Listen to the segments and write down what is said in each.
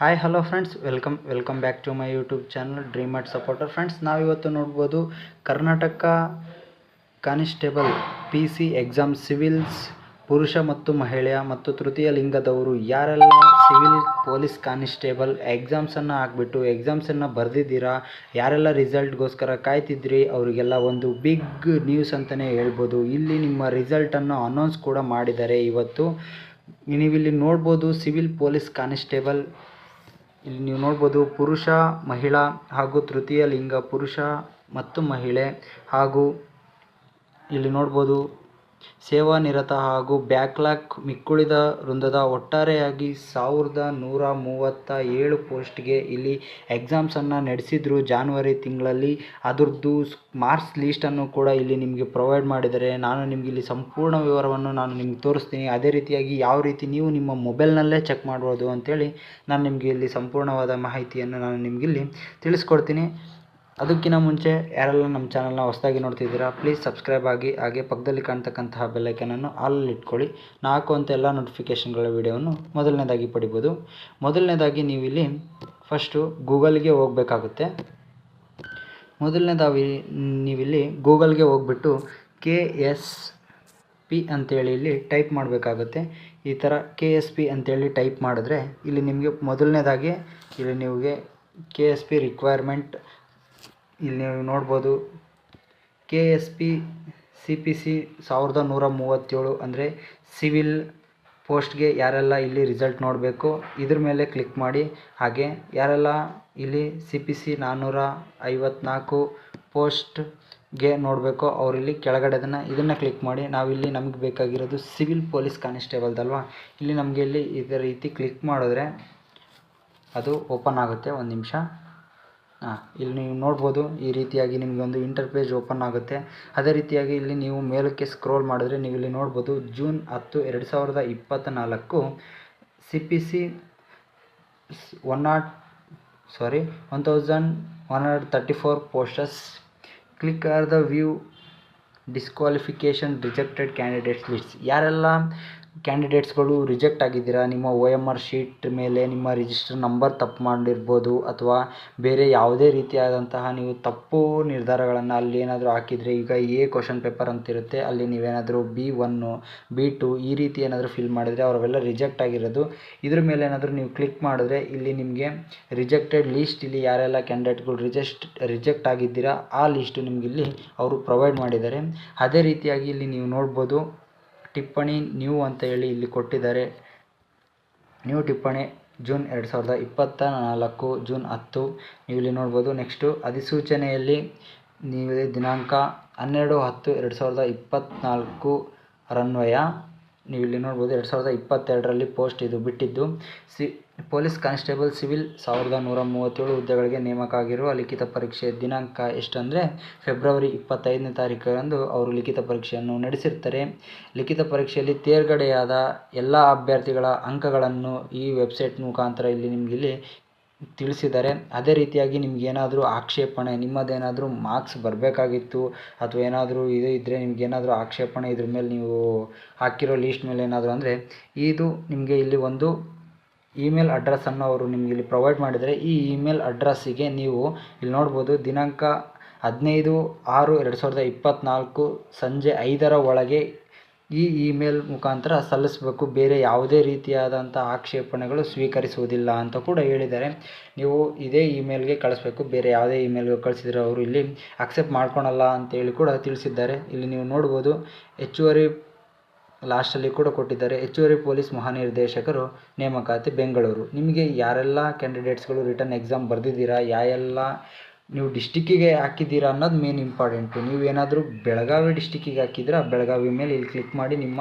Hi hello friends, welcome back to my YouTube channel dream art supporter. Friends, ನಾವಿವತ್ತು ನೋಡ್ಬೋದು Karnataka constable PC exam civils ಪುರುಷ ಮತ್ತು ಮಹಿಳೆಯ ಮತ್ತು ತೃತೀಯ ಲಿಂಗದವರು ಯಾರೆಲ್ಲ ಸಿವಿಲ್ ಪೊಲೀಸ್ ಕಾನಿಸ್ಟೇಬಲ್ ಎಕ್ಸಾಮ್ಸನ್ನು ಹಾಕ್ಬಿಟ್ಟು ಎಕ್ಸಾಮ್ಸನ್ನು ಬರೆದಿದ್ದೀರಾ, ಯಾರೆಲ್ಲ ರಿಸಲ್ಟ್ಗೋಸ್ಕರ ಕಾಯ್ತಿದ್ರಿ, ಅವರಿಗೆಲ್ಲ ಒಂದು ಬಿಗ್ ನ್ಯೂಸ್ ಅಂತಲೇ ಹೇಳ್ಬೋದು. ಇಲ್ಲಿ ನಿಮ್ಮ ರಿಸಲ್ಟನ್ನು ಅನೌನ್ಸ್ ಕೂಡ ಮಾಡಿದ್ದಾರೆ ಇವತ್ತು. ನೀವಿಲ್ಲಿ ನೋಡ್ಬೋದು ಸಿವಿಲ್ ಪೊಲೀಸ್ ಕಾನಿಸ್ಟೇಬಲ್. ಇಲ್ಲಿ ನೀವು ನೋಡ್ಬೋದು ಪುರುಷ, ಮಹಿಳಾ ಹಾಗೂ ತೃತೀಯ ಲಿಂಗ ಪುರುಷ ಮತ್ತು ಮಹಿಳೆ, ಹಾಗೂ ಇಲ್ಲಿ ನೋಡ್ಬೋದು ಸೇವಾನಿರತ ಹಾಗೂ ಬ್ಯಾಕ್ಲಾಗ್ ಮಿಕ್ಕುಳಿದ ವೃಂದದ ಒಟ್ಟಾರೆಯಾಗಿ 1137 ಪೋಸ್ಟ್ಗೆ ಇಲ್ಲಿ ಎಕ್ಸಾಮ್ಸನ್ನು ನಡೆಸಿದ್ರು ಜಾನ್ವರಿ ತಿಂಗಳಲ್ಲಿ. ಅದರದ್ದು ಮಾರ್ಕ್ಸ್ ಲೀಸ್ಟನ್ನು ಕೂಡ ಇಲ್ಲಿ ನಿಮಗೆ ಪ್ರೊವೈಡ್ ಮಾಡಿದ್ದಾರೆ. ನಾನು ನಿಮಗೆ ಇಲ್ಲಿ ಸಂಪೂರ್ಣ ವಿವರವನ್ನು ನಾನು ನಿಮ್ಗೆ ತೋರಿಸ್ತೀನಿ. ಅದೇ ರೀತಿಯಾಗಿ ಯಾವ ರೀತಿ ನೀವು ನಿಮ್ಮ ಮೊಬೈಲ್ನಲ್ಲೇ ಚೆಕ್ ಮಾಡ್ಬೋದು ಅಂತೇಳಿ ನಾನು ನಿಮಗೆ ಇಲ್ಲಿ ಸಂಪೂರ್ಣವಾದ ಮಾಹಿತಿಯನ್ನು ನಾನು ನಿಮಗಿಲ್ಲಿ ತಿಳಿಸ್ಕೊಡ್ತೀನಿ. ಅದಕ್ಕಿಂತ ಮುಂಚೆ ಯಾರೆಲ್ಲ ನಮ್ಮ ಚಾನಲ್ನ ಹೊಸದಾಗಿ ನೋಡ್ತಿದ್ದೀರಾ, ಪ್ಲೀಸ್ ಸಬ್ಸ್ಕ್ರೈಬ್ ಆಗಿ, ಹಾಗೆ ಪಕ್ಕದಲ್ಲಿ ಕಾಣ್ತಕ್ಕಂತಹ ಬೆಲ್ಲೈಕನನ್ನು ಆಲಲ್ಲಿ ಇಟ್ಕೊಳ್ಳಿ. ನಾನು ಹಾಕುವಂಥ ಎಲ್ಲ ನೋಟಿಫಿಕೇಷನ್ಗಳ ವಿಡಿಯೋವನ್ನು ಮೊದಲನೇದಾಗಿ ಪಡಿಬೋದು. ಮೊದಲನೇದಾಗಿ ನೀವಿಲ್ಲಿ ಫಸ್ಟು ಗೂಗಲ್ಗೆ ಹೋಗಬೇಕಾಗುತ್ತೆ. ಮೊದಲನೇದಾಗಿ ನೀವಿಲ್ಲಿ ಗೂಗಲ್ಗೆ ಹೋಗ್ಬಿಟ್ಟು KSP ಅಂತೇಳಿ ಇಲ್ಲಿ ಟೈಪ್ ಮಾಡಬೇಕಾಗುತ್ತೆ. ಈ ಥರ KSP ಅಂತೇಳಿ ಟೈಪ್ ಮಾಡಿದ್ರೆ ಇಲ್ಲಿ ನಿಮಗೆ ಮೊದಲನೇದಾಗಿ ಇಲ್ಲಿ ನಿಮಗೆ KSP ರಿಕ್ವೈರ್ಮೆಂಟ್ ಇಲ್ಲಿ ನೀವು ನೋಡ್ಬೋದು. KSP CPC 1137 ಅಂದರೆ ಸಿವಿಲ್ ಪೋಸ್ಟ್ಗೆ ಯಾರೆಲ್ಲ ಇಲ್ಲಿ ರಿಸಲ್ಟ್ ನೋಡಬೇಕು ಇದ್ರ ಮೇಲೆ ಕ್ಲಿಕ್ ಮಾಡಿ. ಹಾಗೆ ಯಾರೆಲ್ಲ ಇಲ್ಲಿ CPC 454 ಪೋಸ್ಟ್ಗೆ ನೋಡಬೇಕು ಅವರಿಲ್ಲಿ ಕೆಳಗಡೆ ಇದನ್ನು ಕ್ಲಿಕ್ ಮಾಡಿ. ನಾವಿಲ್ಲಿ ನಮಗೆ ಬೇಕಾಗಿರೋದು ಸಿವಿಲ್ ಪೊಲೀಸ್ ಕಾನಿಸ್ಟೇಬಲ್ದಲ್ವಾ. ಇಲ್ಲಿ ನಮಗೆ ಇಲ್ಲಿ ಇದೇ ರೀತಿ ಕ್ಲಿಕ್ ಮಾಡಿದ್ರೆ ಅದು ಓಪನ್ ಆಗುತ್ತೆ. ಒಂದು ನಿಮಿಷ. ಇಲ್ಲಿ ನೀವು ನೋಡ್ಬೋದು ಈ ರೀತಿಯಾಗಿ ನಿಮಗೆ ಒಂದು ಇಂಟರ್ಪೇಜ್ ಓಪನ್ ಆಗುತ್ತೆ. ಅದೇ ರೀತಿಯಾಗಿ ಇಲ್ಲಿ ನೀವು ಮೇಲಕ್ಕೆ ಸ್ಕ್ರೋಲ್ ಮಾಡಿದ್ರೆ ನೀವು ಇಲ್ಲಿ ನೋಡ್ಬೋದು June 10, 2024 CPC 1134 posts. Click or the view disqualification rejected candidates list. ಯಾರೆಲ್ಲ ಕ್ಯಾಂಡಿಡೇಟ್ಸ್ಗಳು ರಿಜೆಕ್ಟ್ ಆಗಿದ್ದೀರಾ, ನಿಮ್ಮ OMR ಶೀಟ್ ಮೇಲೆ ನಿಮ್ಮ ರಿಜಿಸ್ಟರ್ ನಂಬರ್ ತಪ್ಪು ಮಾಡಿರ್ಬೋದು, ಅಥವಾ ಬೇರೆ ಯಾವುದೇ ರೀತಿಯಾದಂತಹ ನೀವು ತಪ್ಪು ನಿರ್ಧಾರಗಳನ್ನು ಅಲ್ಲಿ ಏನಾದರೂ ಹಾಕಿದರೆ, ಈಗ ಕ್ವಶನ್ ಪೇಪರ್ ಅಂತಿರುತ್ತೆ, ಅಲ್ಲಿ ನೀವೇನಾದರೂ B1, B2 ಈ ರೀತಿ ಏನಾದರೂ ಫಿಲ್ ಮಾಡಿದರೆ ಅವರೆಲ್ಲ ರಿಜೆಕ್ಟ್ ಆಗಿರೋದು. ಇದ್ರ ಮೇಲೆ ಏನಾದರೂ ನೀವು ಕ್ಲಿಕ್ ಮಾಡಿದ್ರೆ ಇಲ್ಲಿ ನಿಮಗೆ ರಿಜೆಕ್ಟೆಡ್ ಲೀಸ್ಟ್, ಇಲ್ಲಿ ಯಾರೆಲ್ಲ ಕ್ಯಾಂಡಿಡೇಟ್ಗಳು ರಿಜೆಕ್ಟ್ ಆಗಿದ್ದೀರಾ ಆ ಲೀಸ್ಟು ನಿಮ್ಗೆ ಇಲ್ಲಿ ಅವರು ಪ್ರೊವೈಡ್ ಮಾಡಿದ್ದಾರೆ. ಅದೇ ರೀತಿಯಾಗಿ ಇಲ್ಲಿ ನೀವು ನೋಡ್ಬೋದು ಟಿಪ್ಪಣಿ ನ್ಯೂ ಅಂತ ಹೇಳಿ ಇಲ್ಲಿ ಕೊಟ್ಟಿದ್ದಾರೆ. ನ್ಯೂ ಟಿಪ್ಪಣಿ ಜೂನ್ 2024 ಜೂನ್ 10 ನೀವು ಇಲ್ಲಿ ನೋಡ್ಬೋದು. ನೆಕ್ಸ್ಟು ಅಧಿಸೂಚನೆಯಲ್ಲಿ ನೀವು ದಿನಾಂಕ 12/10/2024 ರನ್ವಯ ನೀವು ಇಲ್ಲಿ ನೋಡ್ಬೋದು 2022ರಲ್ಲಿ ಪೋಸ್ಟ್ ಇದು ಬಿಟ್ಟಿದ್ದು. ಪೊಲೀಸ್ ಕಾನಿಸ್ಟೇಬಲ್ ಸಿವಿಲ್ 1137 ಹುದ್ದೆಗಳಿಗೆ ನೇಮಕ ಆಗಿರುವ ಲಿಖಿತ ಪರೀಕ್ಷೆ ದಿನಾಂಕ ಎಷ್ಟಂದರೆ ಫೆಬ್ರವರಿ 25ನೇ ತಾರೀಕರಂದು ಅವರು ಲಿಖಿತ ಪರೀಕ್ಷೆಯನ್ನು ನಡೆಸಿರ್ತಾರೆ. ಲಿಖಿತ ಪರೀಕ್ಷೆಯಲ್ಲಿ ತೇರ್ಗಡೆಯಾದ ಎಲ್ಲ ಅಭ್ಯರ್ಥಿಗಳ ಅಂಕಗಳನ್ನು ಈ ವೆಬ್ಸೈಟ್ ಮುಖಾಂತರ ಇಲ್ಲಿ ನಿಮಗೆ ಇಲ್ಲಿ ತಿಳಿಸಿದ್ದಾರೆ. ಅದೇ ರೀತಿಯಾಗಿ ನಿಮಗೇನಾದರೂ ಆಕ್ಷೇಪಣೆ, ನಿಮ್ಮದೇನಾದರೂ ಮಾರ್ಕ್ಸ್ ಬರಬೇಕಾಗಿತ್ತು ಅಥವಾ ಏನಾದರೂ ಇದು ಇದ್ದರೆ ನಿಮಗೇನಾದರೂ ಆಕ್ಷೇಪಣೆ ಇದ್ರ ಮೇಲೆ ನೀವು ಹಾಕಿರೋ ಲೀಸ್ಟ್ ಮೇಲೆ ಏನಾದರೂ ಅಂದರೆ ಇದು ನಿಮಗೆ ಇಲ್ಲಿ ಒಂದು ಇಮೇಲ್ ಅಡ್ರೆಸ್ಸನ್ನು ಅವರು ನಿಮಗೆ ಇಲ್ಲಿ ಪ್ರೊವೈಡ್ ಮಾಡಿದರೆ ಈ ಇಮೇಲ್ ಅಡ್ರೆಸ್ಸಿಗೆ ನೀವು ಇಲ್ಲಿ ನೋಡ್ಬೋದು ದಿನಾಂಕ 15/6/2024 ಸಂಜೆ 5ರ ಒಳಗೆ ಈ ಇಮೇಲ್ ಮುಖಾಂತರ ಸಲ್ಲಿಸಬೇಕು. ಬೇರೆ ಯಾವುದೇ ರೀತಿಯಾದಂಥ ಆಕ್ಷೇಪಣೆಗಳು ಸ್ವೀಕರಿಸುವುದಿಲ್ಲ ಅಂತ ಕೂಡ ಹೇಳಿದ್ದಾರೆ. ನೀವು ಇದೇ ಇಮೇಲ್ಗೆ ಕಳಿಸ್ಬೇಕು. ಬೇರೆ ಯಾವುದೇ ಇಮೇಲ್ಗೆ ಕಳಿಸಿದರೆ ಅವರು ಇಲ್ಲಿ ಅಕ್ಸೆಪ್ಟ್ ಮಾಡ್ಕೊಳಲ್ಲ ಅಂತೇಳಿ ಕೂಡ ತಿಳಿಸಿದ್ದಾರೆ. ಇಲ್ಲಿ ನೀವು ನೋಡ್ಬೋದು ಹೆಚ್ಚುವರಿ ಲಾಸ್ಟಲ್ಲಿ ಕೂಡ ಕೊಟ್ಟಿದ್ದಾರೆ. ಹೆಚ್ಚುವರಿ ಪೊಲೀಸ್ ಮಹಾನಿರ್ದೇಶಕರು ನೇಮಕಾತಿ ಬೆಂಗಳೂರು. ನಿಮಗೆ ಯಾರೆಲ್ಲ ಕ್ಯಾಂಡಿಡೇಟ್ಸ್ಗಳು ರಿಟರ್ನ್ ಎಕ್ಸಾಮ್ ಬರೆದಿದ್ದೀರಾ, ಯಾರೆಲ್ಲ ನೀವು ಡಿಸ್ಟಿಕ್ಕಿಗೆ ಹಾಕಿದ್ದೀರಾ ಅನ್ನೋದು ಮೇನ್ ಇಂಪಾರ್ಟೆಂಟು. ನೀವೇನಾದರೂ ಬೆಳಗಾವಿ ಡಿಸ್ಟಿಕ್ಕಿಗೆ ಹಾಕಿದ್ರೆ ಬೆಳಗಾವಿ ಮೇಲೆ ಇಲ್ಲಿ ಕ್ಲಿಕ್ ಮಾಡಿ ನಿಮ್ಮ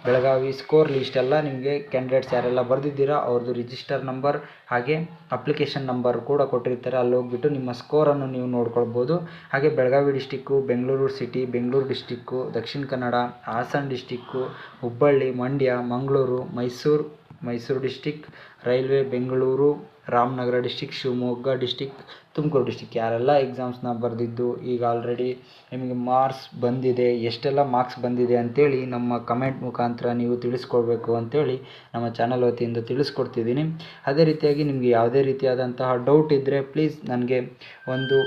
ಬೆಳಗಾವಿ ಸ್ಕೋರ್ ಲಿಸ್ಟ್ ಎಲ್ಲ ನಿಮಗೆ ಕ್ಯಾಂಡಿಡೇಟ್ಸ್ ಯಾರೆಲ್ಲ ಬರೆದಿದ್ದೀರಾ ಅವ್ರದ್ದು ರಿಜಿಸ್ಟರ್ ನಂಬರ್ ಹಾಗೆ ಅಪ್ಲಿಕೇಶನ್ ನಂಬರ್ ಕೂಡ ಕೊಟ್ಟಿರ್ತಾರೆ. ಅಲ್ಲಿ ಹೋಗ್ಬಿಟ್ಟು ನಿಮ್ಮ ಸ್ಕೋರನ್ನು ನೀವು ನೋಡ್ಕೊಳ್ಬೋದು. ಹಾಗೆ Belagavi district, Bengaluru city, Bengaluru district, Dakshina Kannada, Hassan district, Hubballi, Mandya, Mangaluru, Mysuru, Mysuru district, railway Bengaluru, Ramanagara district, Shivamogga district, Tumakuru district ಯಾರೆಲ್ಲ ಎಕ್ಸಾಮ್ಸ್ನ ಬರೆದಿದ್ದು ಈಗ ಆಲ್ರೆಡಿ ನಿಮಗೆ ಮಾರ್ಕ್ಸ್ ಬಂದಿದೆ, ಎಷ್ಟೆಲ್ಲ ಮಾರ್ಕ್ಸ್ ಬಂದಿದೆ ಅಂತೇಳಿ ನಮ್ಮ ಕಮೆಂಟ್ ಮುಖಾಂತರ ನೀವು ತಿಳಿಸ್ಕೊಡ್ಬೇಕು ಅಂತೇಳಿ ನಮ್ಮ ಚಾನಲ್ ವತಿಯಿಂದ ತಿಳಿಸ್ಕೊಡ್ತಿದ್ದೀನಿ. ಅದೇ ರೀತಿಯಾಗಿ ನಿಮಗೆ ಯಾವುದೇ ರೀತಿಯಾದಂತಹ ಡೌಟ್ ಇದ್ದರೆ ಪ್ಲೀಸ್ ನನಗೆ ಒಂದು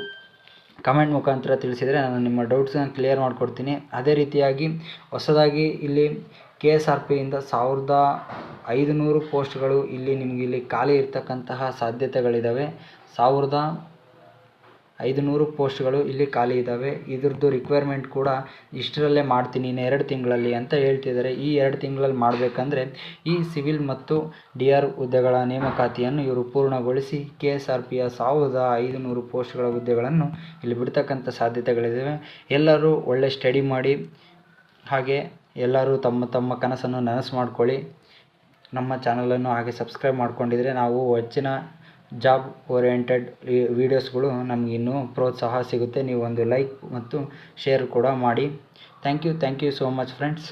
ಕಮೆಂಟ್ ಮುಖಾಂತರ ತಿಳಿಸಿದರೆ ನಾನು ನಿಮ್ಮ ಡೌಟ್ಸನ್ನ ಕ್ಲಿಯರ್ ಮಾಡಿಕೊಡ್ತೀನಿ. ಅದೇ ರೀತಿಯಾಗಿ ಹೊಸದಾಗಿ ಇಲ್ಲಿ KSRPಯಿಂದ 1500 ಪೋಸ್ಟ್ಗಳು ಇಲ್ಲಿ ನಿಮಗೆ ಇಲ್ಲಿ ಖಾಲಿ ಇರ್ತಕ್ಕಂತಹ ಸಾಧ್ಯತೆಗಳಿದ್ದಾವೆ. 1500 ಪೋಸ್ಟ್ಗಳು ಇಲ್ಲಿ ಖಾಲಿ ಇದ್ದಾವೆ. ಇದ್ರದ್ದು ರಿಕ್ವೈರ್ಮೆಂಟ್ ಕೂಡ ಇಷ್ಟರಲ್ಲೇ ಮಾಡ್ತೀನಿ, ಇನ್ನು 2 ತಿಂಗಳಲ್ಲಿ ಅಂತ ಹೇಳ್ತಿದ್ದಾರೆ. ಈ 2 ತಿಂಗಳಲ್ಲಿ ಮಾಡಬೇಕಂದ್ರೆ ಈ ಸಿವಿಲ್ ಮತ್ತು DR ಹುದ್ದೆಗಳ ನೇಮಕಾತಿಯನ್ನು ಇವರು ಪೂರ್ಣಗೊಳಿಸಿ KSRPಯ 1500 ಪೋಸ್ಟ್ಗಳ ಹುದ್ದೆಗಳನ್ನು ಇಲ್ಲಿ ಬಿಡ್ತಕ್ಕಂಥ ಸಾಧ್ಯತೆಗಳಿದ್ದಾವೆ. ಎಲ್ಲರೂ ಒಳ್ಳೆ ಸ್ಟಡಿ ಮಾಡಿ, ಹಾಗೆ ಎಲ್ಲರೂ ತಮ್ಮ ತಮ್ಮ ಕನಸನ್ನು ನನಸು ಮಾಡ್ಕೊಳ್ಳಿ. ನಮ್ಮ ಚಾನಲನ್ನು ಹಾಗೆ ಸಬ್ಸ್ಕ್ರೈಬ್ ಮಾಡ್ಕೊಂಡಿದ್ರೆ ನಾವು ಹೆಚ್ಚಿನ ಜಾಬ್ ಓರಿಯೆಂಟೆಡ್ ವೀಡಿಯೋಸ್ಗಳು ನಮಗಿನ್ನೂ ಪ್ರೋತ್ಸಾಹ ಸಿಗುತ್ತೆ. ನೀವು ಒಂದು ಲೈಕ್ ಮತ್ತು ಶೇರ್ ಕೂಡ ಮಾಡಿ. Thank you so much friends.